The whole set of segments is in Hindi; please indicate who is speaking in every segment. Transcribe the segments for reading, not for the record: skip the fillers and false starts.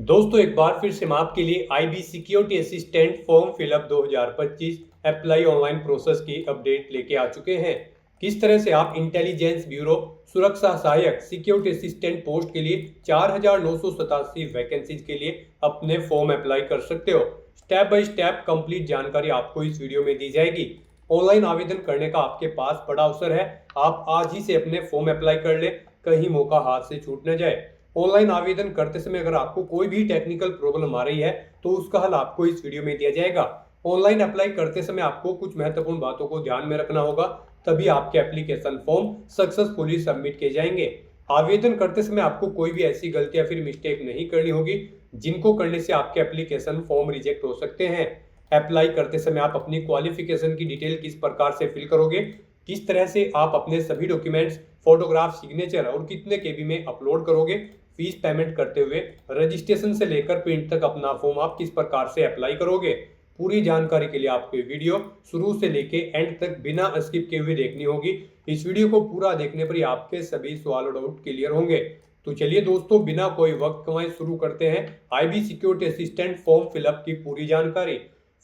Speaker 1: दोस्तों एक बार फिर से हम आपके लिए IB security assistant form fill up 2025 apply online process की अपडेट लेके आ चुके हैं। किस तरह से आप इंटेलिजेंस ब्यूरो सुरक्षा सहायक सिक्योरिटी असिस्टेंट पोस्ट के लिए 4987 वैकेंसीज के लिए अपने फॉर्म अप्लाई कर सकते हो। स्टेप बाय स्टेप कंप्लीट जानकारी आपको इस वीडियो में दी जाएगी। ऑनलाइन आवेदन करने का आपके पास बड़ा अवसर है। आप आज ही से अपने फॉर्म अप्लाई कर ले, कहीं मौका हाथ से छूट न जाए। ऑनलाइन आवेदन करते समय अगर आपको कोई भी टेक्निकल प्रॉब्लम आ रही है तो उसका हल आपको इस वीडियो में दिया जाएगा। ऑनलाइन अप्लाई करते समय आपको कुछ महत्वपूर्ण बातों को ध्यान में रखना होगा, तभी आपके एप्लीकेशन फॉर्म सक्सेसफुली सबमिट किए जाएंगे। आवेदन करते समय आपको कोई भी ऐसी गलती या फिर मिस्टेक नहीं करनी होगी जिनको करने से आपके एप्लीकेशन फॉर्म रिजेक्ट हो सकते हैं। अप्लाई करते समय आप अपनी क्वालिफिकेशन की डिटेल किस प्रकार से फिल करोगे, किस तरह से आप अपने सभी डॉक्यूमेंट्स, फोटोग्राफ, सिग्नेचर और कितने केबी में अपलोड करोगे, फीस पेमेंट करते हुए रजिस्ट्रेशन से लेकर प्रिंट तक अपना फॉर्म आप किस प्रकार से अप्लाई करोगे, पूरी जानकारी के लिए आपको ये वीडियो शुरू से लेके एंड तक बिना स्किप किए हुए देखनी होगी। इस वीडियो को पूरा देखने पर ही आपके सभी सवाल और डाउट क्लियर होंगे। तो चलिए दोस्तों, बिना कोई वक्त गंवाए शुरू करते हैं IB security assistant form fill up की पूरी जानकारी।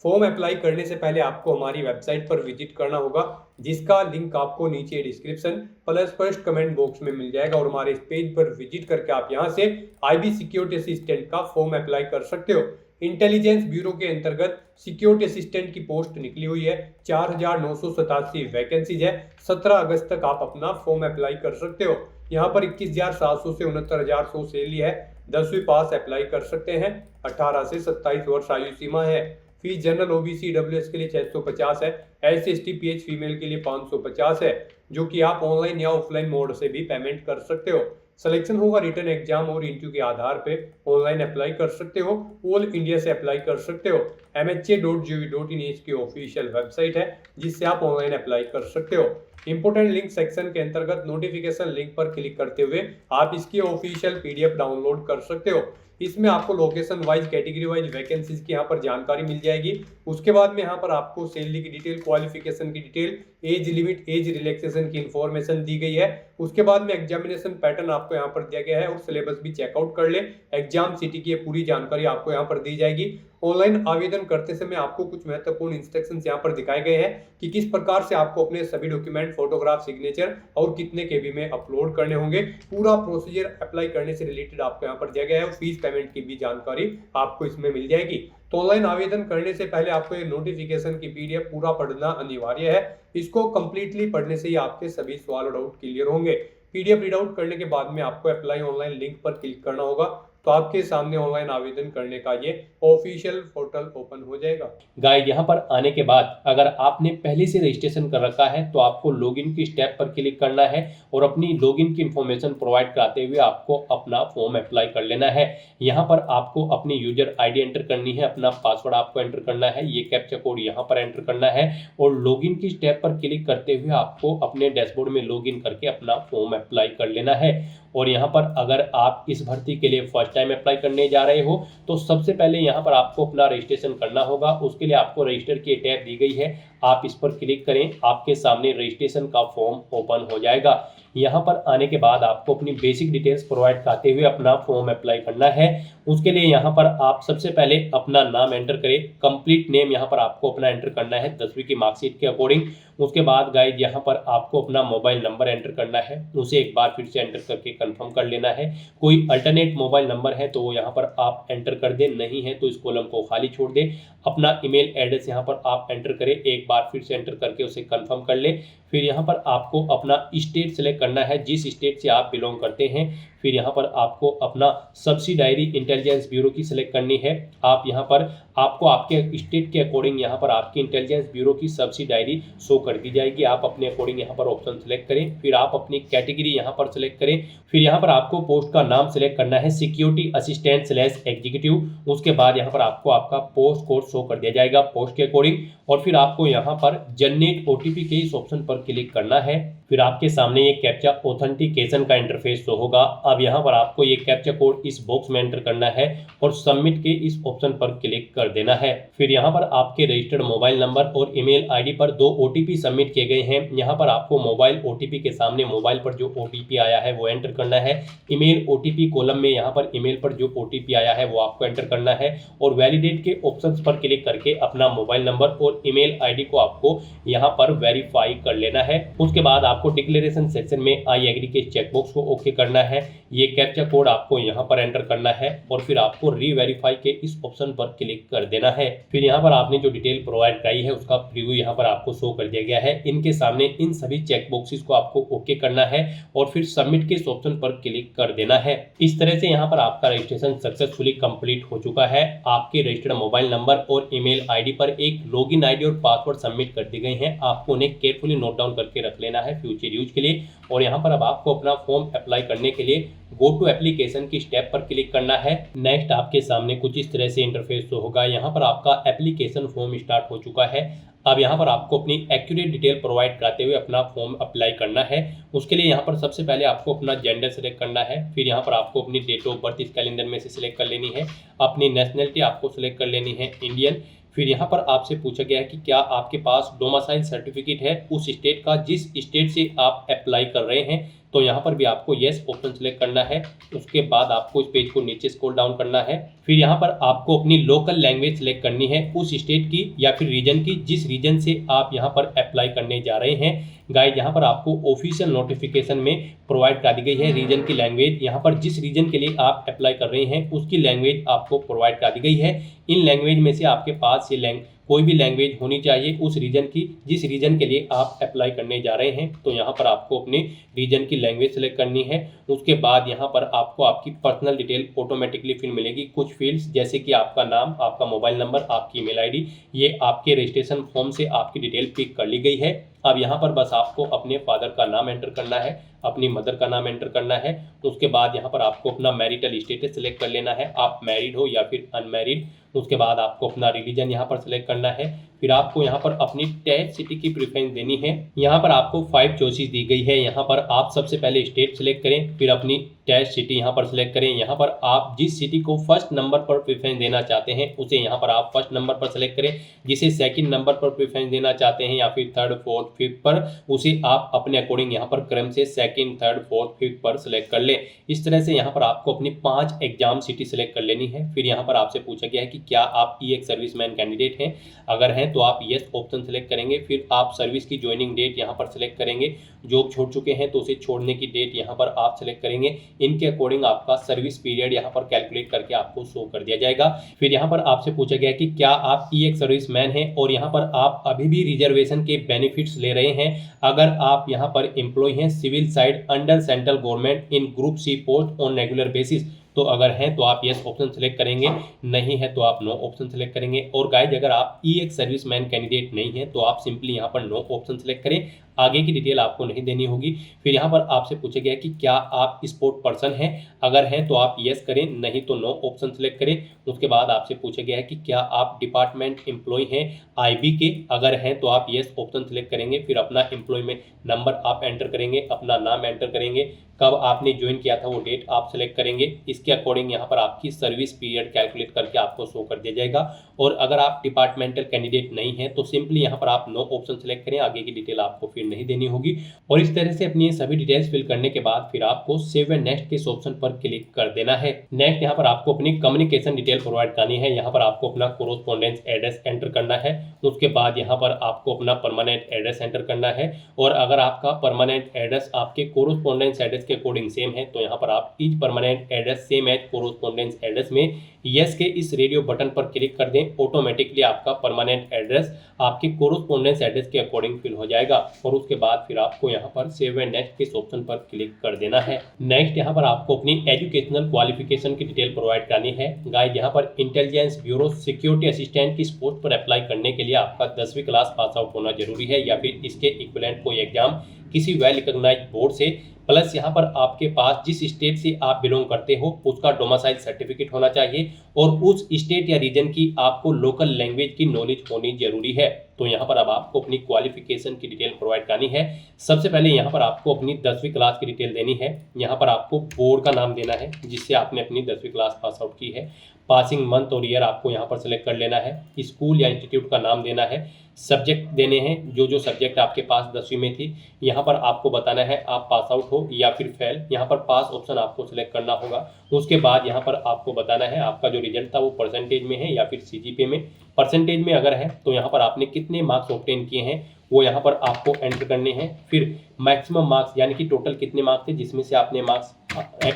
Speaker 1: फॉर्म अप्लाई करने से पहले आपको हमारी वेबसाइट पर विजिट करना होगा, जिसका लिंक आपको नीचे description plus first comment box में मिल जाएगा। और हमारे इस पेज पर विजिट करके आप यहां से आईबी सिक्योरिटी असिस्टेंट का फॉर्म अप्लाई कर सकते हो। इंटेलिजेंस ब्यूरो के अंतर्गत सिक्योरिटी असिस्टेंट की पोस्ट निकली हुई है, 4987 वैकेंसीज है। 17 अगस्त तक आप अपना फॉर्म अप्लाई कर सकते हो। यहाँ पर 21,700 से 69,100 सैलरी है। 10वीं पास अप्लाई कर सकते हैं। 18 से 27 वर्ष आयु सीमा है। फीस जनरल ओबीसी डब्ल्यूएस के लिए 650 है। S S T pH female के लिए 550 है, जो कि आप ऑनलाइन या ऑफलाइन मोड से भी पेमेंट कर सकते हो। सिलेक्शन होगा रिटर्न एग्जाम और इंटरव्यू के आधार पे। ऑनलाइन अप्लाई कर सकते हो, ऑल इंडिया से अप्लाई कर सकते हो। mha.gov.in इसकी ऑफिशियल वेबसाइट है, जिससे आप ऑनलाइन अप्लाई कर सकते हो। इंपोर्टेंट लिंक सेक्शन के अंतर्गत नोटिफिकेशन लिंक पर क्लिक करते हुए आप इसकी ऑफिशियल पीडीएफ डाउनलोड कर सकते हो। इसमें आपको location wise, category wise vacancies की यहाँ पर जानकारी मिल जाएगी। उसके बाद में यहाँ पर आपको सैलरी की डिटेल, क्वालिफिकेशन की detail, age limit, age relaxation की इंफॉर्मेशन दी गई है। उसके बाद में एग्जामिनेशन पैटर्न आपको यहाँ पर दिया गया है और सिलेबस भी चेकआउट कर ले। एग्जाम सिटी की पूरी जानकारी आपको यहाँ पर दी जाएगी। ऑनलाइन आवेदन करते समय आपको कुछ महत्वपूर्ण इंस्ट्रक्शंस यहाँ पर दिखाए गए हैं कि किस प्रकार से आपको अपने सभी डॉक्यूमेंट, फोटोग्राफ, सिग्नेचर और कितने केबी में अपलोड करने होंगे। पूरा प्रोसीजर अप्लाई करने से रिलेटेड आपको यहाँ पर दिया गया है और फीस पेमेंट की भी जानकारी आपको इसमें मिल जाएगी। तो ऑनलाइन आवेदन करने से पहले आपको ये नोटिफिकेशन की पीडीएफ पूरा पढ़ना अनिवार्य है। इसको कंप्लीटली पढ़ने से ही आपके सभी सवाल और डाउट क्लियर होंगे। पीडीएफ रीड आउट करने के बाद में आपको अप्लाई ऑनलाइन लिंक पर क्लिक करना होगा, तो आपके सामने ऑनलाइन आवेदन करने का ये ऑफिशियल पोर्टल ओपन हो जाएगा।
Speaker 2: गाइड यहाँ पर आने के बाद अगर आपने पहले से रजिस्ट्रेशन कर रखा है तो आपको लॉगिन की स्टेप पर क्लिक करना है और अपनी लॉगिन की इंफॉर्मेशन प्रोवाइड कराते हुए आपको अपना फॉर्म अप्लाई कर लेना है। यहाँ पर आपको अपनी यूजर आईडी एंटर करनी है, अपना पासवर्ड आपको एंटर करना है, ये कैप्चा कोड यहाँ पर एंटर करना है और लॉगिन की स्टेप पर क्लिक करते हुए आपको अपने डैशबोर्ड में लॉगिन करके अपना फॉर्म अप्लाई कर लेना है। और यहाँ पर अगर आप इस भर्ती के लिए फर्स्ट टाइम अप्लाई करने जा रहे हो तो सबसे पहले यहाँ पर आपको अपना रजिस्ट्रेशन करना होगा। उसके लिए आपको रजिस्टर की टैब दी गई है, आप इस पर क्लिक करें, आपके सामने रजिस्ट्रेशन का फॉर्म ओपन हो जाएगा। यहाँ पर आने के बाद आपको अपनी बेसिक डिटेल्स प्रोवाइड कराते हुए अपना फॉर्म अप्लाई करना है। उसके लिए यहाँ पर आप सबसे पहले अपना नाम एंटर करें, कंप्लीट नेम यहाँ पर आपको अपना एंटर करना है 10वीं की मार्कशीट के अकॉर्डिंग। उसके बाद गाइड यहाँ पर आपको अपना मोबाइल नंबर एंटर करना है, उसे एक बार फिर से एंटर करके कंफर्म कर लेना है। कोई अल्टरनेट मोबाइल नंबर है तो वो यहाँ पर आप एंटर कर दें, नहीं है तो इस कॉलम को खाली छोड़ दें। अपना ईमेल एड्रेस यहाँ पर आप एंटर करें, एक बार फिर से एंटर करके उसे कंफर्म कर ले। फिर यहाँ पर आपको अपना स्टेट सेलेक्ट करना है, जिस स्टेट से आप बिलोंग करते हैं। फिर यहाँ पर आपको अपना सब्सिडायरी इंटेलिजेंस ब्यूरो की सिलेक्ट करनी है। आप यहाँ पर आपको आपके स्टेट के अकॉर्डिंग यहाँ पर आपकी इंटेलिजेंस ब्यूरो की सब्सिडायरी शो कर दी जाएगी। आप अपने अकॉर्डिंग यहाँ पर ऑप्शन सेलेक्ट करें, फिर आप अपनी कैटेगरी यहाँ पर सेलेक्ट करें। फिर यहाँ पर आपको पोस्ट का नाम सेलेक्ट करना है, सिक्योरिटी असिस्टेंट / एग्जीक्यूटिव। उसके बाद यहाँ पर आपको आपका पोस्ट कोड शो कर दिया जाएगा पोस्ट के अकॉर्डिंग। और फिर आपको यहाँ पर जनरेट ओटीपी के इस ऑप्शन पर क्लिक करना है। फिर आपके सामने ये कैप्चा ऑथेंटिकेशन का इंटरफेस शो होगा। अब यहाँ पर आपको ये कैप्चा कोड इस बॉक्स में एंटर करना है और सबमिट के इस ऑप्शन पर क्लिक कर देना है। फिर यहाँ पर आपके रजिस्टर्ड मोबाइल नंबर और ईमेल आईडी पर 2 OTP सबमिट किए गए हैं। यहाँ पर आपको मोबाइल OTP के सामने मोबाइल पर जो OTP आया है वो एंटर करना है। ईमेल OTP कॉलम में यहाँ पर ईमेल पर जो OTP आया है वो आपको एंटर करना है और वैलिडेट के ऑप्शंस पर क्लिक करके अपना मोबाइल नंबर और ईमेल आईडी को आपको यहाँ पर वेरीफाई कर लेना है। उसके बाद आपको डिक्लेरेशन सेक्शन में आई एग्री के चेकबॉक्स को ओके करना है। ये कैप्चा कोड आपको यहाँ पर एंटर करना है और फिर आपको रीवेरीफाई के इस ऑप्शन पर क्लिक कर देना है। फिर यहाँ पर आपने जो डिटेल प्रोवाइड कराई है उसका प्रीव्यू यहाँ पर आपको शो कर दिया गया है। इनके सामने इन सभी चेक बॉक्सेस को आपको ओके करना है और फिर सबमिट के इस ऑप्शन पर क्लिक कर देना है। इस तरह से यहाँ पर आपका रजिस्ट्रेशन सक्सेसफुली कंप्लीट हो चुका है। आपके रजिस्टर्ड मोबाइल नंबर और ईमेल आईडी पर एक लॉगिन आईडी और पासवर्ड सबमिट कर दी गई हैं। आपको उन्हें केयरफुली नोट डाउन करके रख लेना है फ्यूचर यूज के लिए। और यहाँ पर अब आपको अपना फॉर्म अप्लाई करने के लिए गो टू एप्लीकेशन की स्टेप पर क्लिक करना है। नेक्स्ट आपके सामने कुछ इस तरह से इंटरफेस शो होगा। यहाँ पर आपका एप्लीकेशन फॉर्म स्टार्ट हो चुका है। अब यहाँ पर आपको अपनी एक्यूरेट डिटेल प्रोवाइड कराते हुए अपना फॉर्म अप्लाई करना है। उसके लिए यहाँ पर सबसे पहले आपको अपना जेंडर सेलेक्ट करना है। फिर यहाँ पर आपको अपनी डेट ऑफ बर्थ इस कैलेंडर में से सिलेक्ट कर लेनी है। अपनी नेशनलिटी आपको सिलेक्ट कर लेनी है इंडियन। फिर यहाँ पर आपसे पूछा गया है कि क्या आपके पास डोमिसाइल सर्टिफिकेट है उस स्टेट का जिस स्टेट से आप अप्लाई कर रहे हैं, तो यहाँ पर भी आपको येस ऑप्शन सेलेक्ट करना है। उसके बाद आपको इस पेज को नीचे स्क्रॉल डाउन करना है। फिर यहाँ पर आपको अपनी लोकल लैंग्वेज सेलेक्ट करनी है उस स्टेट की या फिर रीजन की जिस रीजन से आप यहाँ पर अप्लाई करने जा रहे हैं। गाइड यहाँ पर आपको ऑफिशियल नोटिफिकेशन में प्रोवाइड कर दी गई है रीजन की लैंग्वेज। यहाँ पर जिस रीजन के लिए आप अप्लाई कर रहे हैं उसकी लैंग्वेज आपको प्रोवाइड कर दी गई है। इन लैंग्वेज में से आपके पास ये कोई भी लैंग्वेज होनी चाहिए उस रीजन की जिस रीजन के लिए आप अप्लाई करने जा रहे हैं। तो यहाँ पर आपको अपने रीजन की लैंग्वेज सेलेक्ट करनी है। उसके बाद यहाँ पर आपको आपकी पर्सनल डिटेल ऑटोमेटिकली फिल मिलेगी। कुछ फील्ड्स जैसे कि आपका नाम, आपका मोबाइल नंबर, आपकी ईमेल आईडी, ये आपके रजिस्ट्रेशन फॉर्म से आपकी डिटेल पिक कर ली गई है। अब यहाँ पर बस आपको अपने फादर का नाम एंटर करना है, अपनी मदर का नाम एंटर करना है। उसके बाद यहाँ पर आपको अपना मैरिटल स्टेटस सिलेक्ट कर लेना है, आप मैरिड हो या फिर अनमैरिड। उसके बाद आपको अपना रिलीजन यहाँ पर सिलेक्ट करना है। फिर आपको यहाँ पर अपनी टेस्ट सिटी की प्रेफरेंस देनी है। यहाँ पर आपको 5 चॉइसेस दी गई है। यहाँ पर आप सबसे पहले स्टेट सिलेक्ट करें, फिर अपनी टेस्ट सिटी यहाँ पर सिलेक्ट करें। यहाँ पर आप जिस सिटी को फर्स्ट नंबर पर प्रेफरेंस देना चाहते हैं उसे यहाँ पर आप फर्स्ट नंबर पर सिलेक्ट करें। जिसे सेकंड नंबर पर प्रेफरेंस देना चाहते हैं या फिर थर्ड, फोर्थ, फिफ्थ पर, उसे आप अपने अकॉर्डिंग यहाँ पर क्रम से सेकंड, थर्ड, फोर्थ, फिफ्थ पर सिलेक्ट कर लें। इस तरह से यहाँ पर आपको अपनी 5 एग्जाम सिटी सिलेक्ट कर लेनी है। फिर यहाँ पर आपसे पूछा गया है कि क्या आप EX सर्विसमैन कैंडिडेट हैं। अगर हैं तो आप येस ऑप्शन सेलेक्ट करेंगे। फिर आप सर्विस की ज्वाइनिंग डेट यहाँ पर सिलेक्ट करेंगे। जॉब छोड़ चुके हैं तो उसे छोड़ने की डेट यहाँ पर आप सिलेक्ट करेंगे। इनके अकॉर्डिंग आपका सर्विस पीरियड यहाँ पर कैलकुलेट करके आपको शो कर दिया जाएगा। फिर यहाँ पर आपसे पूछा गया कि क्या आप EX सर्विसमैन हैं और यहाँ पर आप अभी भी रिजर्वेशन के बेनिफिट्स ले रहे हैं। अगर आप यहाँ पर एम्प्लॉय हैं civil side under central government in group C post on regular basis, तो अगर हैं तो आप येस ऑप्शन सेलेक्ट करेंगे, नहीं है तो आप नो ऑप्शन सेलेक्ट करेंगे। और गाइज अगर आप EX सर्विसमैन कैंडिडेट नहीं है तो आप सिंपली यहाँ पर नो ऑप्शन सेलेक्ट करें, आगे की डिटेल आपको नहीं देनी होगी। फिर यहाँ पर आपसे पूछा गया कि क्या आप स्पोर्ट पर्सन हैं। अगर हैं तो आप येस करें, नहीं तो नो ऑप्शन सेलेक्ट करें। उसके बाद आपसे पूछा गया है कि क्या आप डिपार्टमेंट एम्प्लॉय हैं IB के। अगर हैं तो आप येस ऑप्शन सेलेक्ट करेंगे। फिर अपना एम्प्लॉयमेंट नंबर आप एंटर करेंगे, अपना नाम एंटर करेंगे, कब आपने ज्वाइन किया था वो डेट आप सेलेक्ट करेंगे। इसके अकॉर्डिंग यहाँ पर आपकी सर्विस पीरियड कैलकुलेट करके आपको शो कर दिया जाएगा। और अगर आप डिपार्टमेंटल कैंडिडेट नहीं है तो सिंपली यहाँ पर आप नो ऑप्शन सेलेक्ट करें, आगे की डिटेल आपको फिर नहीं देनी होगी। और इस तरह से अपनी ये सभी डिटेल्स फिल करने के बाद फिर आपको सेव एंड नेक्स्ट के ऑप्शन पर क्लिक कर देना है। नेक्स्ट यहाँ पर आपको अपनी कम्युनिकेशन डिटेल प्रोवाइड करनी है। यहाँ पर आपको अपना कोरोस्पोंडेंस एड्रेस एंटर करना है। उसके बाद यहाँ पर आपको अपना परमानेंट एड्रेस एंटर करना है। और अगर आपका परमानेंट एड्रेस आपके कोरोस्पोंडेंस एड्रेस के अकॉर्डिंग सेम है तो यहाँ पर आप is permanent address same as correspondence address में यस के इस रेडियो बटन पर क्लिक कर दें। ऑटोमेटिकली आपका परमानेंट एड्रेस आपके कोरोस्पोंडेंस एड्रेस के अकॉर्डिंग फिल हो जाएगा। और उसके बाद फिर आपको यहाँ पर सेव एंड नेक्स्ट के ऑप्शन पर क्लिक कर देना है। नेक्स्ट यहाँ पर आपको अपनी एजुकेशनल क्वालिफिकेशन की डिटेल प्रोवाइड करनी है। गाइस यहाँ पर इंटेलिजेंस ब्यूरो सिक्योरिटी असिस्टेंट की पोस्ट पर अप्लाई करने के लिए आपका 10वीं क्लास पास आउट होना जरूरी है या फिर इसके इक्विवेलेंट कोई एग्जाम किसी वेल रिकॉग्नाइज्ड बोर्ड से, प्लस यहाँ पर आपके पास जिस स्टेट से आप बिलोंग करते हो उसका डोमिसाइल सर्टिफिकेट होना चाहिए और उस स्टेट या रीजन की आपको लोकल लैंग्वेज की नॉलेज होनी जरूरी है। तो यहाँ पर अब आपको अपनी क्वालिफिकेशन की डिटेल प्रोवाइड करनी है। सबसे पहले यहाँ पर आपको अपनी 10वीं क्लास की डिटेल देनी है। यहाँ पर आपको बोर्ड का नाम देना है जिससे आपने अपनी 10वीं क्लास पास आउट की है। पासिंग मंथ और ईयर आपको यहाँ पर सेलेक्ट कर लेना है। स्कूल या इंस्टीट्यूट का नाम देना है। सब्जेक्ट देने हैं, जो सब्जेक्ट आपके पास 10वीं में थी। यहाँ पर आपको बताना है आप पास आउट हो या फिर फेल। यहाँ पर पास ऑप्शन आपको सेलेक्ट करना होगा। उसके बाद यहाँ पर आपको बताना है आपका जो रिजल्ट था वो परसेंटेज में है या फिर सीजीपीए में। परसेंटेज में अगर है तो यहाँ पर आपने कितने मार्क्स ऑब्टेन किए हैं वो यहाँ पर आपको एंटर करने हैं। फिर मैक्सिमम मार्क्स यानी कि टोटल कितने मार्क्स थे जिसमें से आपने मार्क्स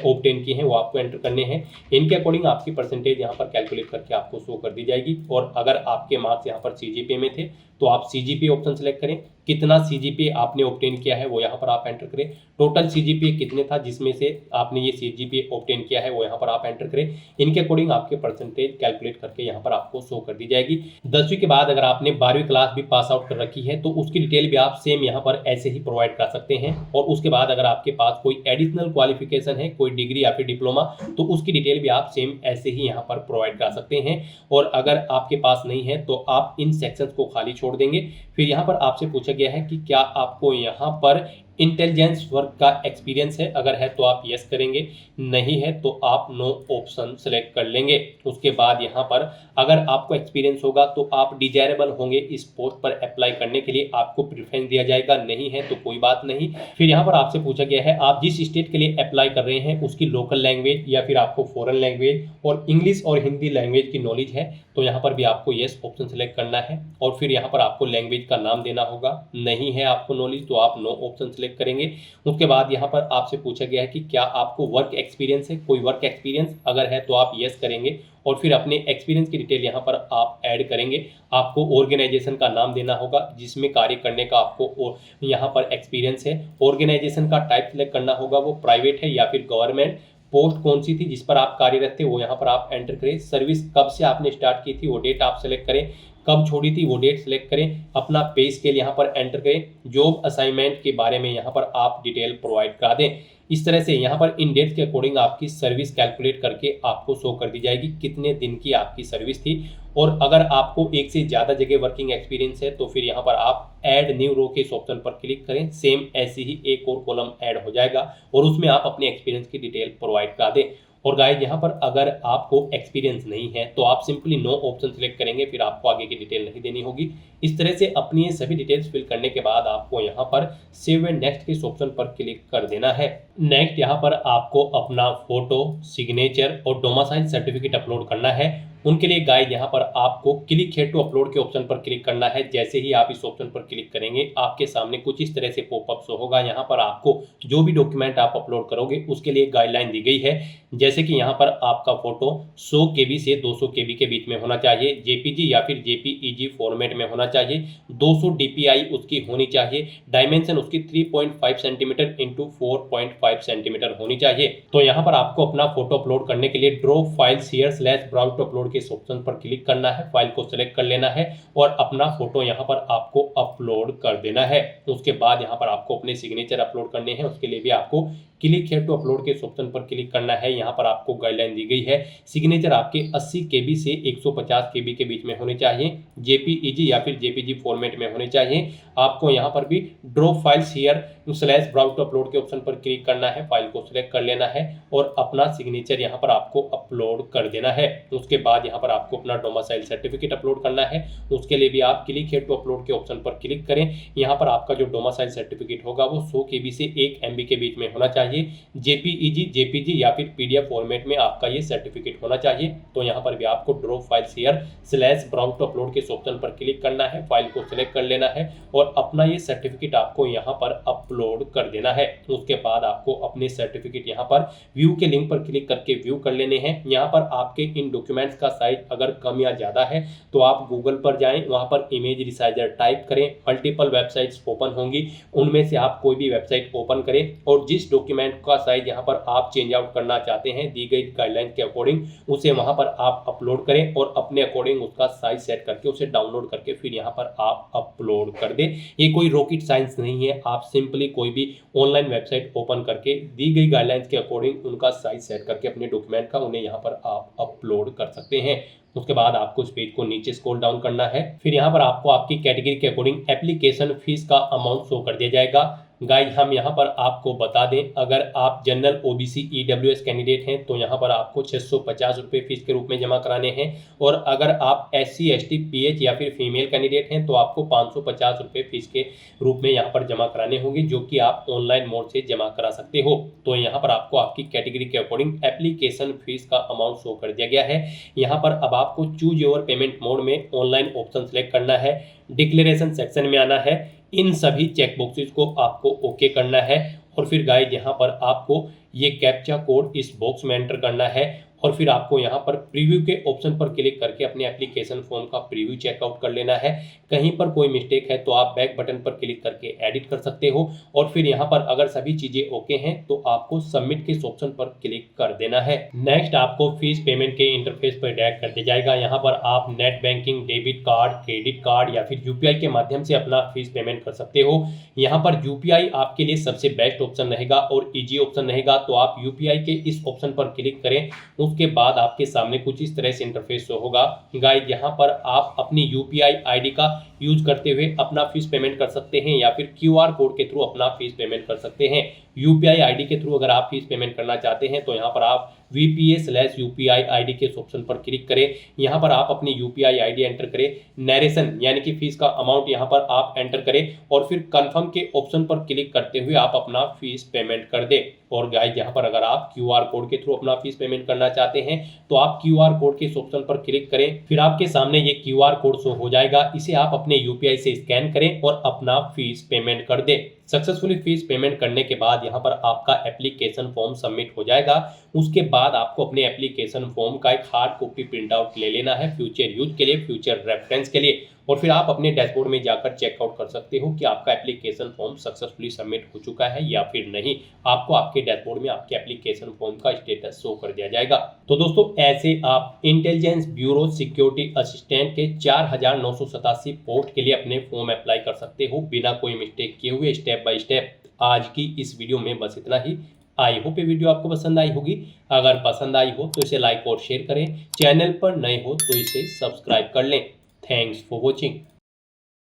Speaker 2: ऑब्टेन किए हैं वो आपको एंटर करने हैं। इनके अकॉर्डिंग आपकी परसेंटेज यहाँ पर कैलकुलेट करके आपको शो कर दी जाएगी। और अगर आपके मार्क्स यहाँ पर सीजीपीए में थे तो आप सीजीपीए ऑप्शन सेलेक्ट करें। कितना सीजीपीए आपने ऑब्टेन किया है वो यहाँ पर आप एंटर करें। टोटल सीजीपीए कितने था जिसमें से आपने ये सीजीपीए ऑब्टेन किया है वो यहाँ पर आप एंटर करें। इनके अकॉर्डिंग आपके परसेंटेज कैलकुलेट करके यहाँ पर आपको शो कर दी जाएगी। 10वीं के बाद अगर आपने 12वीं क्लास भी पास आउट कर रखी है तो उसकी डिटेल भी आप सेम यहाँ पर ऐसे ही प्रोवाइड कर सकते हैं। और उसके बाद अगर आपके पास कोई एडिशनल क्वालिफिकेशन है, कोई डिग्री या फिर डिप्लोमा, तो उसकी डिटेल भी आप सेम ऐसे ही यहाँ पर प्रोवाइड कर सकते हैं। और अगर आपके पास नहीं है तो आप इन सेक्शंस को खाली छोड़ देंगे। फिर यहाँ पर आपसे पूछा गया है कि क्या आपको यहाँ पर इंटेलिजेंस वर्क का एक्सपीरियंस है। अगर है तो आप यस करेंगे, नहीं है तो आप नो ऑप्शन सेलेक्ट कर लेंगे। उसके बाद यहाँ पर अगर आपको एक्सपीरियंस होगा तो आप डिजायरेबल होंगे इस पोस्ट पर अप्लाई करने के लिए, आपको प्रेफरेंस दिया जाएगा। नहीं है तो कोई बात नहीं। फिर यहाँ पर आपसे पूछा गया है आप जिस स्टेट के लिए अप्लाई कर रहे हैं उसकी लोकल लैंग्वेज या फिर आपको फॉरेन लैंग्वेज और इंग्लिश और हिंदी लैंग्वेज की नॉलेज है, तो यहाँ पर भी आपको येस ऑप्शन सेलेक्ट करना है। और फिर यहाँ पर आपको लैंग्वेज का नाम देना होगा। नहीं है आपको नॉलेज तो आप नो ऑप्शन सेलेक्ट करेंगे। उसके बाद यहाँ पर आपसे पूछा गया है कि क्या आपको वर्क एक्सपीरियंस है, कोई वर्क एक्सपीरियंस, अगर है तो आप यस करेंगे। और फिर अपने एक्सपीरियंस की डिटेल यहाँ पर आप ऐड करेंगे। आपको ऑर्गेनाइजेशन का नाम देना होगा जिसमें कार्य करने का आपको यहाँ पर एक्सपीरियंस है। ऑर्गेनाइजेशन का टाइप सेलेक्ट करना होगा, वो प्राइवेट है या फिर गवर्नमेंट। पोस्ट कौन सी थी जिस पर आप कार्यरत थे वो यहाँ पर आप एंटर करें। सर्विस कब से आपने स्टार्ट की थी वो डेट आप सेलेक्ट करें। कब छोड़ी थी वो डेट सेलेक्ट करें। अपना पे स्केल यहाँ पर एंटर करें। जॉब असाइनमेंट के बारे में यहाँ पर आप डिटेल प्रोवाइड करा दें। इस तरह से यहाँ पर इन डेट्स के अकॉर्डिंग आपकी सर्विस कैलकुलेट करके आपको शो कर दी जाएगी कितने दिन की आपकी सर्विस थी। और अगर आपको एक से ज़्यादा जगह वर्किंग एक्सपीरियंस है तो फिर यहाँ पर आप ऐड न्यू रो के इस ऑप्शन पर क्लिक करें। सेम ऐसे ही एक और कॉलम ऐड हो जाएगा और उसमें आप अपने एक्सपीरियंस की डिटेल प्रोवाइड करा दें। और गाइस यहाँ पर अगर आपको एक्सपीरियंस नहीं है तो आप सिंपली नो ऑप्शन सेलेक्ट करेंगे, फिर आपको आगे की डिटेल नहीं देनी होगी। इस तरह से अपनी ये सभी डिटेल्स फिल करने के बाद आपको यहाँ पर सेव एंड नेक्स्ट के इस ऑप्शन पर क्लिक कर देना है। नेक्स्ट यहाँ पर आपको अपना फोटो, सिग्नेचर और डोमिसाइल सर्टिफिकेट अपलोड करना है। उनके लिए गाइड यहाँ पर आपको क्लिक हियर टू अपलोड के ऑप्शन पर क्लिक करना है। जैसे ही आप इस ऑप्शन पर क्लिक करेंगे आपके सामने कुछ इस तरह से पॉपअप शो होगा। यहाँ पर आपको जो भी डॉक्यूमेंट आप अपलोड करोगे उसके लिए गाइडलाइन दी गई है। जैसे कि यहाँ पर आपका फोटो 100 KB से 200 KB के बीच में होना चाहिए, जेपीजी या फिर जेपीईजी फॉर्मेट में होना चाहिए, 200 DPI उसकी होनी चाहिए, डायमेंशन उसकी 3.5 सेंटीमीटर इंटू 4.5 सेंटीमीटर होनी चाहिए। तो यहाँ पर आपको अपना फोटो अपलोड करने के लिए draw files here / browse to upload के इस ऑप्शन पर क्लिक करना है। फाइल को सेलेक्ट कर लेना है और अपना फोटो यहाँ पर आपको अपलोड कर देना है। उसके बाद यहाँ पर आपको अपने सिग्नेचर अपलोड करने हैं। उसके लिए भी आपको क्लिक हियर टू अपलोड के ऑप्शन पर क्लिक करना है। यहाँ पर आपको गाइडलाइन दी गई है सिग्नेचर आपके 80 KB से 150 KB के बीच में होने चाहिए, जेपीईजी या फिर जेपीजी फॉर्मेट में होने चाहिए। आपको यहाँ पर भी draw files here / browse to upload के ऑप्शन पर क्लिक करना है। फाइल को सिलेक्ट कर लेना है और अपना सिग्नेचर यहाँ पर आपको अपलोड कर देना है। उसके बाद यहाँ पर आपको अपना डोमिसाइल सर्टिफिकेट अपलोड करना है। उसके लिए भी आप क्लिक हियर टू अपलोड के ऑप्शन पर क्लिक करें। यहाँ पर आपका जो डोमिसाइल सर्टिफिकेट होगा वो 100 KB से 1 MB के बीच में होना चाहिए। जेपीईजी, जेपीजी या फिर पीडीएफ फॉर्मेट में आपका ये सर्टिफिकेट होना चाहिए। तो यहाँ पर भी आपको draw files here / browse to upload के ऑप्शन पर क्लिक करना है। फाइल को सिलेक्ट कर लेना है और अपना ये सर्टिफिकेट आपको यहाँ पर अपलोड कर देना है। उसके बाद आपको अपने सर्टिफिकेट यहाँ पर व्यू के लिंक पर क्लिक करके व्यू कर लेने हैं। यहाँ पर आपके इन डॉक्यूमेंट्स का साइज अगर कम या ज़्यादा है तो आप गूगल पर जाएं, वहाँ पर इमेज रिसाइजर टाइप करें। मल्टीपल वेबसाइट्स ओपन होंगी, उनमें से आप कोई भी वेबसाइट ओपन करें और जिस डॉक्यूमेंट डॉक्यूमेंट का साइज यहाँ पर आप चेंज आउट करना चाहते हैं दी गई गाइडलाइन के अकॉर्डिंग, उसे वहाँ पर आप अपलोड करें और अपने अकॉर्डिंग उसका साइज सेट करके उसे डाउनलोड करके फिर यहाँ पर आप अपलोड कर दें। ये कोई रॉकेट साइंस नहीं है, आप सिंपली कोई भी ऑनलाइन वेबसाइट ओपन करके दी गई गाइडलाइंस के अकॉर्डिंग उनका साइज सेट करके अपने डॉक्यूमेंट का उन्हें यहाँ पर आप अपलोड कर सकते हैं। उसके बाद आपको इस पेज को नीचे स्क्रॉल डाउन करना है। फिर यहाँ पर आपको आपकी कैटेगरी के अकॉर्डिंग एप्लीकेशन फीस का अमाउंट शो कर दिया जाएगा। गाइस हम यहाँ पर आपको बता दें, अगर आप जनरल ओबीसी ईडब्ल्यूएस कैंडिडेट हैं तो यहाँ पर आपको 650 रुपये फीस के रूप में जमा कराने हैं, और अगर आप एससी एसटी पीएच या फिर फीमेल कैंडिडेट हैं तो आपको 550 रुपये फीस के रूप में यहाँ पर जमा कराने होंगे, जो कि आप ऑनलाइन मोड से जमा करा सकते हो। तो यहाँ पर आपको आपकी कैटेगरी के अकॉर्डिंग एप्लीकेशन फीस का अमाउंट शो कर दिया गया है। यहाँ पर अब आपको चूज योर पेमेंट मोड में ऑनलाइन ऑप्शन सेलेक्ट करना है, डिक्लेरेशन सेक्शन में आना है, इन सभी चेक बॉक्सेस को आपको ओके करना है, और फिर गाइस यहाँ पर आपको ये कैप्चा कोड इस बॉक्स में एंटर करना है, और फिर आपको यहाँ पर प्रीव्यू के ऑप्शन पर क्लिक करके अपने एप्लीकेशन फॉर्म का प्रीव्यू चेकआउट कर लेना है। कहीं पर कोई मिस्टेक है तो आप बैक बटन पर क्लिक करके एडिट कर सकते हो, और फिर यहाँ पर अगर सभी चीजें ओके हैं तो आपको सबमिट के ऑप्शन पर क्लिक कर देना है। नेक्स्ट आपको फीस पेमेंट के इंटरफेस पर डायरेक्ट कर दिया जाएगा। यहाँ पर आप net banking, debit card, credit card या फिर यूपीआई के माध्यम से अपना फीस पेमेंट कर सकते हो। यहाँ पर यूपीआई आपके लिए सबसे बेस्ट ऑप्शन रहेगा और इजी ऑप्शन रहेगा, तो आप यूपीआई के इस ऑप्शन पर क्लिक करें। उसके बाद आपके सामने कुछ इस तरह से इंटरफेस शो होगा। गाइस यहाँ पर आप अपनी यूपीआई आईडी का यूज करते हुए अपना फीस पेमेंट कर सकते हैं या फिर क्यूआर कोड के थ्रू अपना फीस पेमेंट कर सकते हैं। यूपीआई आईडी के थ्रू अगर आप फीस पेमेंट करना चाहते हैं तो यहाँ पर आप VPA/UPI आईडी के ऑप्शन पर क्लिक करें। यहाँ पर आप अपनी यूपीआई आईडी एंटर करें, नरेशन यानी कि फीस का अमाउंट यहाँ पर आप एंटर करें, और फिर कंफर्म के ऑप्शन पर क्लिक करते हुए आप अपना फीस पेमेंट कर दें। और गाइस यहाँ पर अगर आप क्यूआर कोड के थ्रू अपना फीस पेमेंट करना चाहते हैं तो आप क्यूआर कोड के इस ऑप्शन पर क्लिक करें, फिर आपके सामने ये क्यूआर कोड शो हो जाएगा। इसे आप अपने यूपीआई से स्कैन करें और अपना फीस पेमेंट कर दें। सक्सेसफुली फीस पेमेंट करने के बाद यहाँ पर आपका एप्लीकेशन फॉर्म सबमिट हो जाएगा। उसके बाद आपको अपने एप्लीकेशन फॉर्म का एक हार्ड कॉपी प्रिंट आउट ले लेना है फ्यूचर यूज के लिए, फ्यूचर रेफरेंस के लिए, और फिर आप अपने डैशबोर्ड में जाकर चेकआउट कर सकते हो कि आपका एप्लीकेशन फॉर्म सक्सेसफुली सबमिट हो चुका है या फिर नहीं। आपको आपके डैशबोर्ड में आपके एप्लीकेशन फॉर्म का स्टेटस शो कर दिया जाएगा। तो दोस्तों ऐसे आप इंटेलिजेंस ब्यूरो सिक्योरिटी असिस्टेंट के 4987 पोस्ट के लिए अपने फॉर्म अप्लाई कर सकते हो बिना कोई मिस्टेक किए हुए, स्टेप बाय स्टेप। आज की इस वीडियो में बस इतना ही। आई होप ये वीडियो आपको पसंद आई होगी। अगर पसंद आई हो तो इसे लाइक और शेयर करें, चैनल पर नए हो तो इसे सब्सक्राइब कर लें। Thanks for watching.